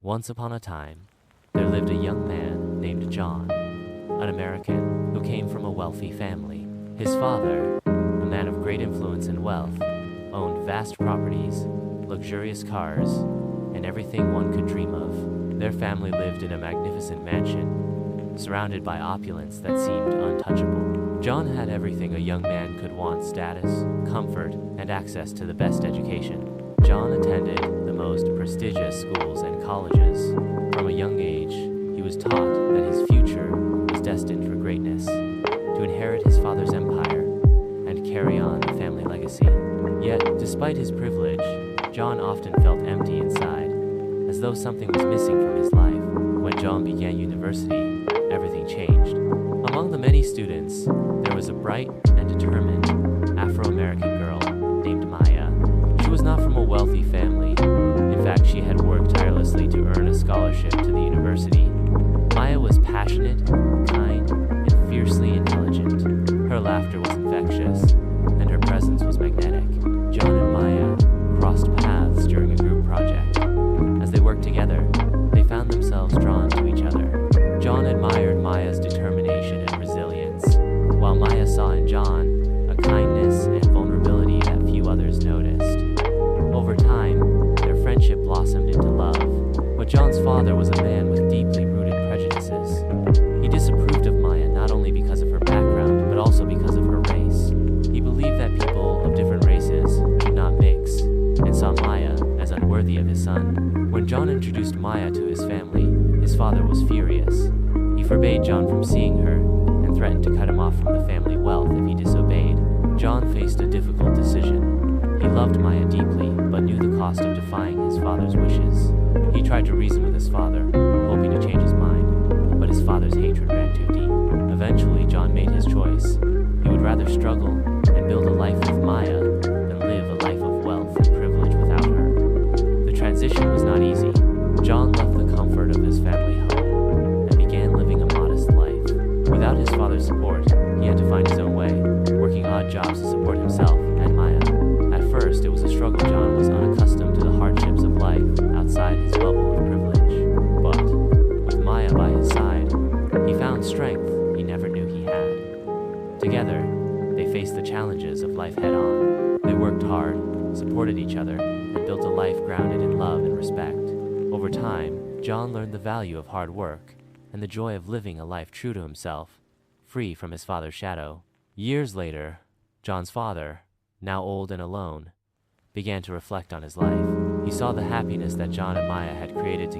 Once upon a time, there lived a young man named John, an American who came from a wealthy family. His father, a man of great influence and wealth, owned vast properties, luxurious cars, and everything one could dream of. Their family lived in a magnificent mansion, surrounded by opulence that seemed untouchable. John had everything a young man could want: status, comfort, and access to the best education. John attended the most prestigious schools and colleges. From a young age, he was taught that his future was destined for greatness, to inherit his father's empire, and carry on the family legacy. Yet, despite his privilege, John often felt empty inside, as though something was missing from his life. When John began university, everything changed. Among the many students, there was a bright and determined Afro American girl named Maya. She was not from a wealthy family. In fact, she had worked tirelessly to earn a scholarship to the university. Maya was passionate, kind, and fiercely intelligent. Her laughter was infectious, and her presence was magnetic. John and Maya crossed paths during a group project. As they worked together, they found themselves drawn to each other. John admired Maya's determination and resilience, while Maya saw in John a kindness and vulnerability that few others noticed. Over time, their friendship blossomed into love. But John's father was a man with deeply rooted prejudices. He disapproved of Maya not only because of her background, but also because of her race. He believed that people of different races should not mix, and saw Maya as unworthy of his son. When John introduced Maya to his family, his father was furious. He forbade John from seeing her, and threatened to cut him off from the family wealth if he disobeyed. John faced a difficult decision. He loved Maya deeply, but knew the cost of defying his father's wishes. He tried to reason with his father, hoping to change his mind, but his father's hatred ran too deep. Eventually, John made his choice. He would rather struggle and build a life with Maya than live a life of wealth and privilege without her. The transition was not easy. John left the comfort of his family home and began living a modest life. Without his father's support, he had to find his own way, working odd jobs to support himself and Maya. At first, it was a struggle. John was unaccustomed to the hardships of life outside his bubble of privilege. But with Maya by his side, he found strength he never knew he had. Together, they faced the challenges of life head-on. They worked hard, supported each other, and built a life grounded in love and respect. Over time, John learned the value of hard work and the joy of living a life true to himself, free from his father's shadow. Years later, John's father, now old and alone, began to reflect on his life. He saw the happiness that John and Maya had created together.